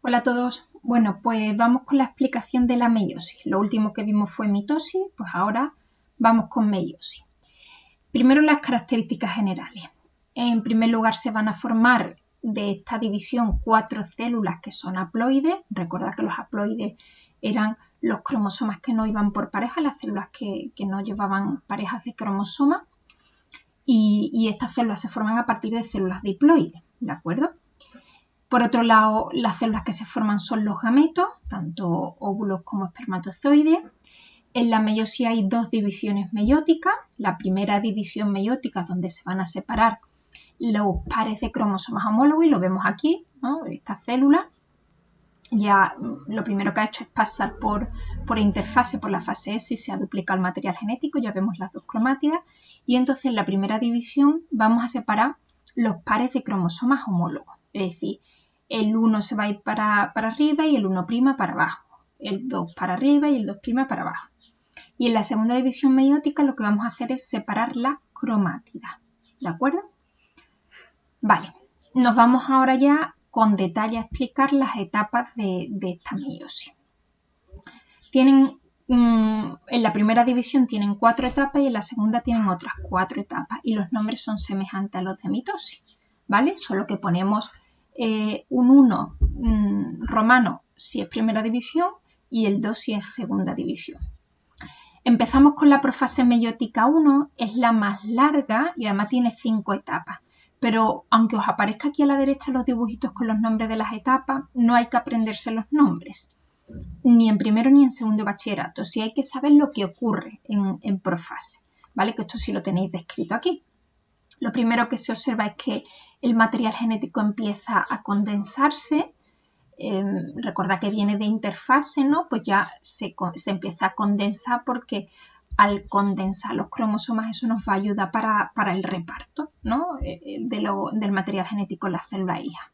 Hola a todos. Bueno, pues vamos con la explicación de la meiosis. Lo último que vimos fue mitosis, pues ahora vamos con meiosis. Primero las características generales. En primer lugar se van a formar de esta división 4 células que son haploides. Recordad que los haploides eran los cromosomas que no iban por pareja, las células que no llevaban parejas de cromosomas. Y estas células se forman a partir de células diploides, ¿de acuerdo? Por otro lado, las células que se forman son los gametos, tanto óvulos como espermatozoides. En la meiosis hay dos divisiones meióticas. La primera división meiótica es donde se van a separar los pares de cromosomas homólogos y lo vemos aquí, ¿no? Esta célula ya lo primero que ha hecho es pasar por interfase, por la fase S y se ha duplicado el material genético, ya vemos las dos cromátidas. Y entonces en la primera división vamos a separar los pares de cromosomas homólogos, es decir, el 1 se va a ir para arriba y el 1' para abajo, el 2 para arriba y el 2' para abajo. Y en la segunda división meiótica lo que vamos a hacer es separar la cromátida, ¿de acuerdo? Vale, nos vamos ahora ya con detalle a explicar las etapas de esta meiosis. En la primera división tienen 4 etapas y en la segunda tienen otras 4 etapas y los nombres son semejantes a los de mitosis, ¿vale? Solo que ponemos un 1 romano si es primera división y el 2 si es segunda división. Empezamos con la profase meiótica 1, es la más larga y además tiene 5 etapas. Pero aunque os aparezca aquí a la derecha los dibujitos con los nombres de las etapas, no hay que aprenderse los nombres, ni en primero ni en segundo bachillerato. Sí hay que saber lo que ocurre en profase, ¿vale? Que esto sí lo tenéis descrito aquí. Lo primero que se observa es que el material genético empieza a condensarse. Recordad que viene de interfase, ¿no? Pues ya se empieza a condensar porque al condensar los cromosomas eso nos va a ayudar para el reparto, ¿no? Del material genético en las células hija.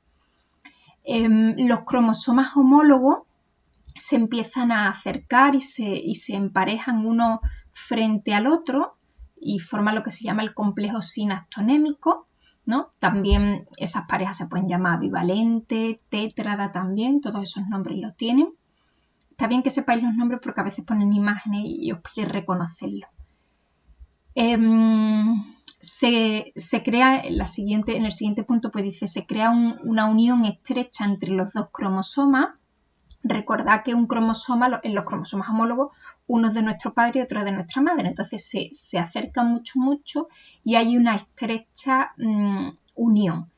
Los cromosomas homólogos se empiezan a acercar y se emparejan uno frente al otro y forman lo que se llama el complejo sinaptonémico, ¿no? También esas parejas se pueden llamar bivalente, tétrada también, todos esos nombres los tienen. Está bien que sepáis los nombres porque a veces ponen imágenes y os pide reconocerlos. Se crea, en el siguiente punto pues dice, se crea una unión estrecha entre los dos cromosomas. Recordad que un cromosoma, en los cromosomas homólogos, uno es de nuestro padre y otro es de nuestra madre. Entonces se acercan mucho y hay una estrecha unión.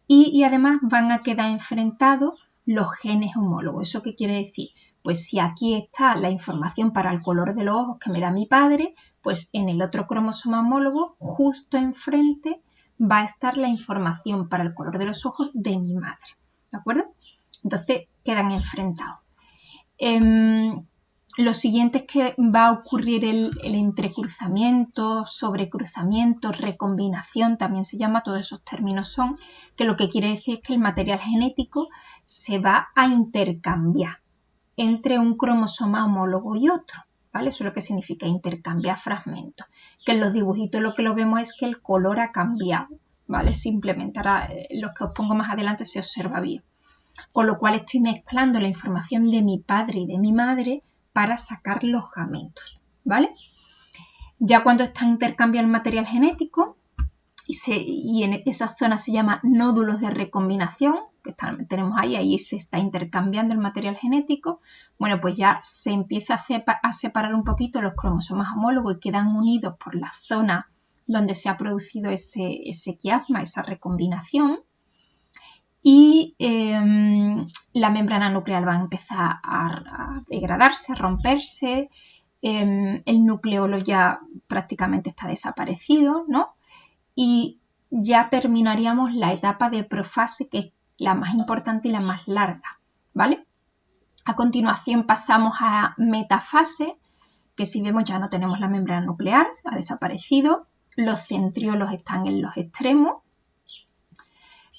Y además van a quedar enfrentados los genes homólogos. ¿Eso qué quiere decir? Pues si aquí está la información para el color de los ojos que me da mi padre, pues en el otro cromosoma homólogo, justo enfrente, va a estar la información para el color de los ojos de mi madre. ¿De acuerdo? Entonces quedan enfrentados. Lo siguiente es que va a ocurrir el entrecruzamiento, sobrecruzamiento, recombinación, también se llama, todos esos términos son, que lo que quiere decir es que el material genético se va a intercambiar entre un cromosoma homólogo y otro, ¿vale? Eso es lo que significa intercambiar fragmentos. Que en los dibujitos lo que lo vemos es que el color ha cambiado, ¿vale? Simplemente, ahora los que os pongo más adelante se observa bien. Con lo cual estoy mezclando la información de mi padre y de mi madre para sacar los gametos, ¿vale? Ya cuando está intercambiando el material genético y en esa zona se llama nódulos de recombinación, que tenemos ahí se está intercambiando el material genético, bueno, pues ya se empieza a separar un poquito los cromosomas homólogos y quedan unidos por la zona donde se ha producido ese quiasma, esa recombinación. Y la membrana nuclear va a empezar a degradarse, a romperse, el nucleolo ya prácticamente está desaparecido, ¿no? Y ya terminaríamos la etapa de profase, que es la más importante y la más larga, ¿vale? A continuación pasamos a metafase, que si vemos ya no tenemos la membrana nuclear, ha desaparecido, los centriolos están en los extremos.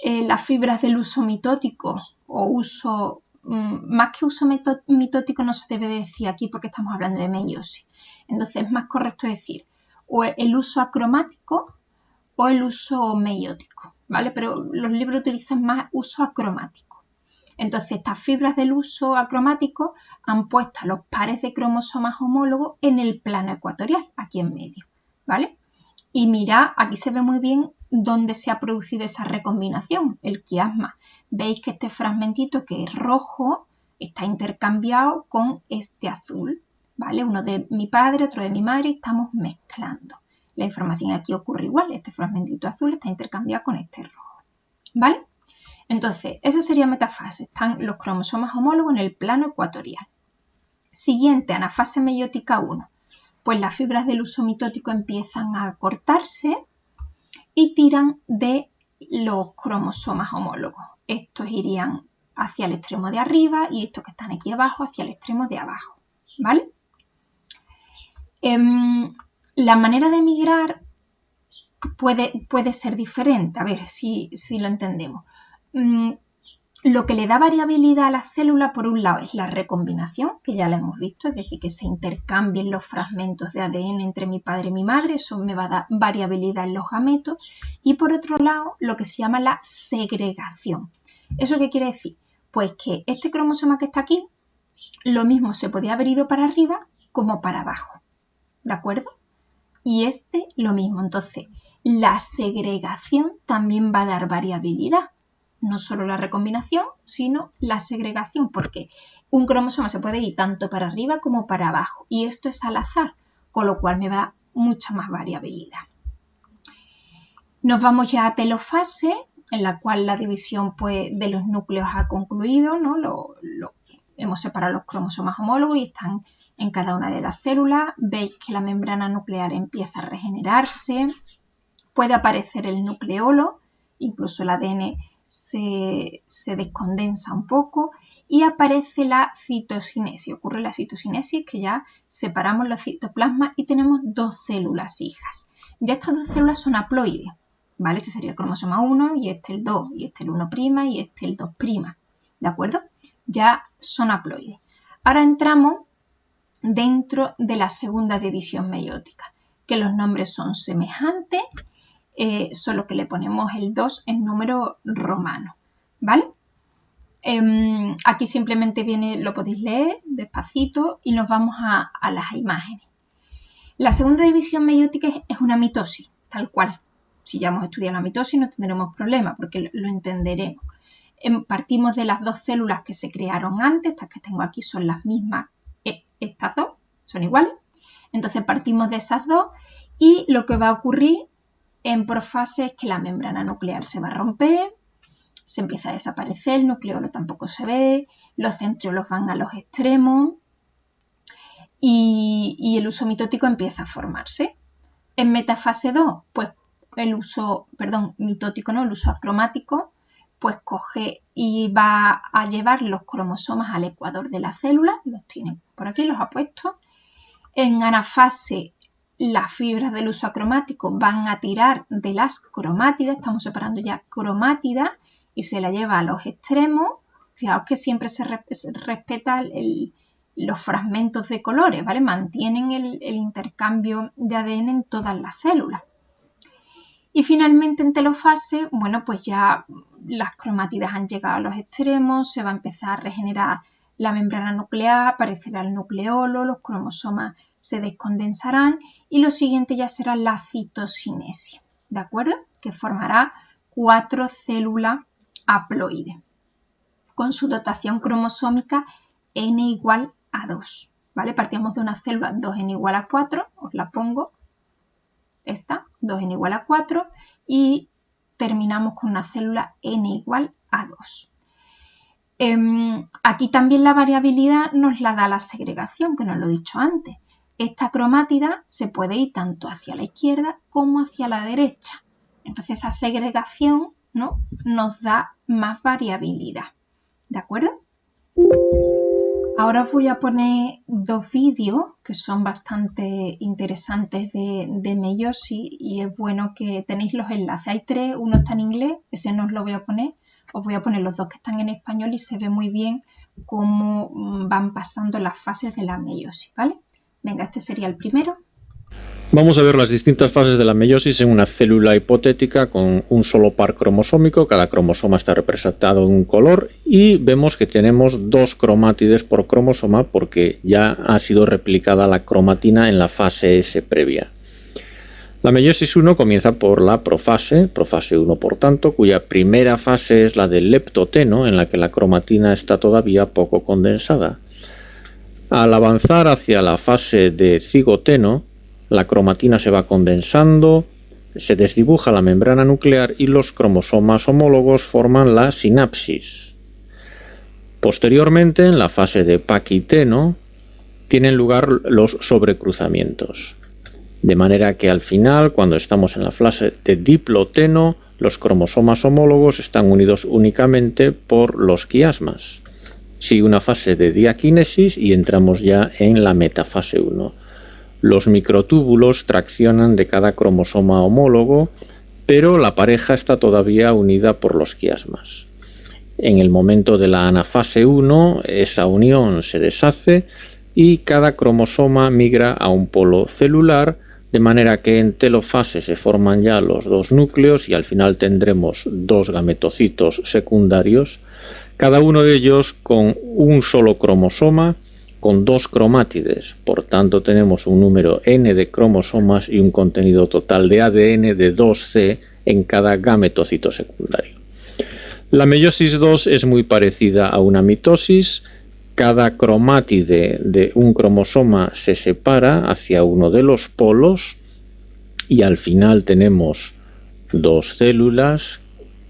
Las fibras del uso mitótico o uso, más que uso mitótico no se debe decir aquí porque estamos hablando de meiosis. Entonces es más correcto decir o el uso acromático o el uso meiótico, ¿vale? Pero los libros utilizan más uso acromático. Entonces, estas fibras del huso acromático han puesto a los pares de cromosomas homólogos en el plano ecuatorial, aquí en medio, ¿vale? Y mira, aquí se ve muy bien dónde se ha producido esa recombinación, el quiasma. Veis que este fragmentito que es rojo está intercambiado con este azul, ¿vale? Uno de mi padre, otro de mi madre, y estamos mezclando. La información aquí ocurre igual, este fragmentito azul está intercambiado con este rojo, ¿vale? Entonces, eso sería metafase, están los cromosomas homólogos en el plano ecuatorial. Siguiente, anafase meiótica 1, pues las fibras del huso mitótico empiezan a cortarse y tiran de los cromosomas homólogos. Estos irían hacia el extremo de arriba y estos que están aquí abajo hacia el extremo de abajo, ¿vale? La manera de migrar puede ser diferente, a ver si lo entendemos. Lo que le da variabilidad a la célula, por un lado, es la recombinación, que ya la hemos visto, es decir, que se intercambien los fragmentos de ADN entre mi padre y mi madre, eso me va a dar variabilidad en los gametos. Y por otro lado, lo que se llama la segregación. ¿Eso qué quiere decir? Pues que este cromosoma que está aquí, lo mismo se podía haber ido para arriba como para abajo, ¿de acuerdo? Y este lo mismo, entonces la segregación también va a dar variabilidad. No solo la recombinación, sino la segregación, porque un cromosoma se puede ir tanto para arriba como para abajo, y esto es al azar, con lo cual me va a dar mucha más variabilidad. Nos vamos ya a telofase, en la cual la división de los núcleos ha concluido, ¿no? Hemos separado los cromosomas homólogos y están en cada una de las células. Veis que la membrana nuclear empieza a regenerarse, puede aparecer el nucleolo, incluso el ADN se descondensa un poco y aparece la citocinesis. Ocurre la citocinesis, que ya separamos los citoplasmas y tenemos dos células hijas. Ya estas dos células son haploides, ¿vale? Este sería el cromosoma 1 y este el 2, y este el 1' y este el 2', ¿de acuerdo? Ya son haploides. Ahora entramos dentro de la segunda división meiótica, que los nombres son semejantes, solo que le ponemos el 2 en número romano, ¿vale? Aquí simplemente viene, lo podéis leer despacito y nos vamos a las imágenes. La segunda división meiótica es una mitosis, tal cual. Si ya hemos estudiado la mitosis no tendremos problema porque lo entenderemos. Partimos de las dos células que se crearon antes, estas que tengo aquí son las mismas, estas dos son iguales. Entonces partimos de esas dos y lo que va a ocurrir en profase es que la membrana nuclear se va a romper, se empieza a desaparecer, el nucleolo tampoco se ve, los centriolos van a los extremos y el huso mitótico empieza a formarse. En metafase 2, pues el huso acromático, pues coge y va a llevar los cromosomas al ecuador de la célula, los tiene por aquí, los ha puesto. En anafase, las fibras del huso acromático van a tirar de las cromátidas, estamos separando ya cromátidas y se la lleva a los extremos. Fijaos que siempre se respeta los fragmentos de colores, ¿vale? Mantienen el intercambio de ADN en todas las células. Y finalmente en telofase, bueno, pues ya las cromátidas han llegado a los extremos, se va a empezar a regenerar la membrana nuclear, aparecerá el nucleolo, los cromosomas se descondensarán y lo siguiente ya será la citocinesis, ¿de acuerdo? Que formará 4 células haploides con su dotación cromosómica n igual a 2, ¿vale? Partimos de una célula 2n igual a 4, os la pongo, esta, 2n igual a 4 y terminamos con una célula n igual a 2. Aquí también la variabilidad nos la da la segregación, que nos lo he dicho antes. Esta cromátida se puede ir tanto hacia la izquierda como hacia la derecha. Entonces esa segregación, ¿no?, nos da más variabilidad. ¿De acuerdo? Ahora os voy a poner dos vídeos que son bastante interesantes de meiosis y es bueno que tenéis los enlaces. Hay 3, uno está en inglés, ese no os lo voy a poner. Os voy a poner los dos que están en español y se ve muy bien cómo van pasando las fases de la meiosis, ¿vale? Venga, este sería el primero. Vamos a ver las distintas fases de la meiosis en una célula hipotética con un solo par cromosómico. Cada cromosoma está representado en un color y vemos que tenemos 2 cromátides por cromosoma porque ya ha sido replicada la cromatina en la fase S previa. La meiosis 1 comienza por la profase 1 por tanto, cuya primera fase es la del leptoteno, en la que la cromatina está todavía poco condensada. Al avanzar hacia la fase de cigoteno, la cromatina se va condensando, se desdibuja la membrana nuclear y los cromosomas homólogos forman la sinapsis. Posteriormente, en la fase de paquiteno, tienen lugar los sobrecruzamientos. De manera que al final, cuando estamos en la fase de diploteno, los cromosomas homólogos están unidos únicamente por los quiasmas. Sigue una fase de diaquinesis y entramos ya en la metafase 1. Los microtúbulos traccionan de cada cromosoma homólogo, pero la pareja está todavía unida por los quiasmas. En el momento de la anafase 1, esa unión se deshace y cada cromosoma migra a un polo celular, de manera que en telofase se forman ya los 2 núcleos y al final tendremos 2 gametocitos secundarios, cada uno de ellos con un solo cromosoma, con 2 cromátides. Por tanto, tenemos un número n de cromosomas y un contenido total de ADN de 2C en cada gametocito secundario. La meiosis 2 es muy parecida a una mitosis. Cada cromátide de un cromosoma se separa hacia uno de los polos y al final tenemos 2 células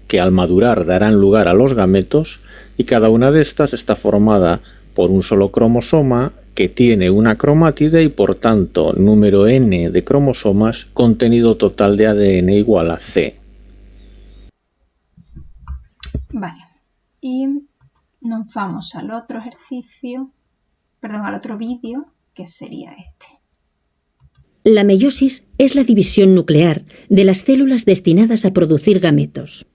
que al madurar darán lugar a los gametos, y cada una de estas está formada por un solo cromosoma que tiene una cromátide y por tanto número n de cromosomas, contenido total de ADN igual a C. Vale, y nos vamos al otro ejercicio, perdón, al otro vídeo, que sería este. La meiosis es la división nuclear de las células destinadas a producir gametos.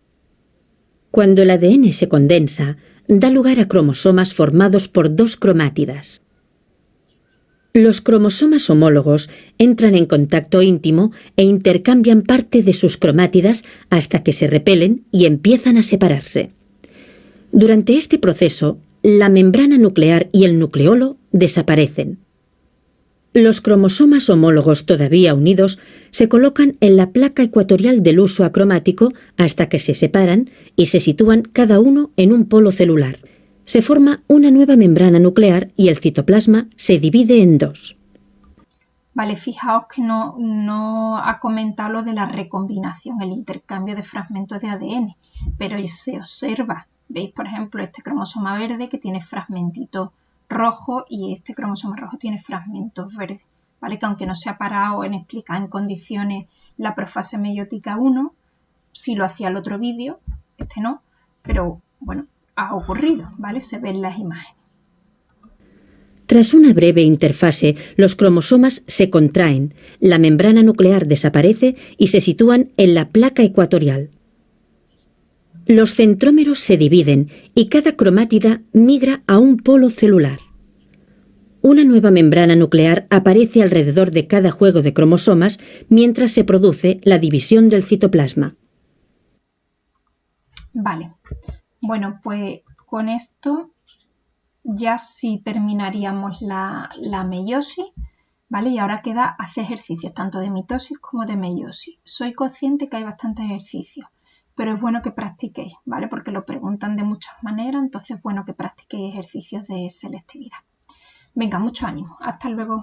Cuando el ADN se condensa, da lugar a cromosomas formados por 2 cromátidas. Los cromosomas homólogos entran en contacto íntimo e intercambian parte de sus cromátidas hasta que se repelen y empiezan a separarse. Durante este proceso, la membrana nuclear y el nucleolo desaparecen. Los cromosomas homólogos todavía unidos se colocan en la placa ecuatorial del huso acromático hasta que se separan y se sitúan cada uno en un polo celular. Se forma una nueva membrana nuclear y el citoplasma se divide en 2. Vale, fijaos que no ha comentado lo de la recombinación, el intercambio de fragmentos de ADN, pero se observa. Veis, por ejemplo, este cromosoma verde que tiene fragmentitos rojo y este cromosoma rojo tiene fragmentos verdes, ¿vale? Que aunque no se ha parado en explicar en condiciones la profase meiótica 1, sí lo hacía el otro vídeo, este no, pero bueno, ha ocurrido, ¿vale? Se ven las imágenes. Tras una breve interfase, los cromosomas se contraen, la membrana nuclear desaparece y se sitúan en la placa ecuatorial. Los centrómeros se dividen y cada cromátida migra a un polo celular. Una nueva membrana nuclear aparece alrededor de cada juego de cromosomas mientras se produce la división del citoplasma. Vale, bueno, pues con esto ya sí terminaríamos la meiosis, ¿vale? Y ahora queda hacer ejercicios tanto de mitosis como de meiosis. Soy consciente que hay bastantes ejercicios, pero es bueno que practiquéis, ¿vale? Porque lo preguntan de muchas maneras, entonces es bueno que practiquéis ejercicios de selectividad. Venga, mucho ánimo. Hasta luego.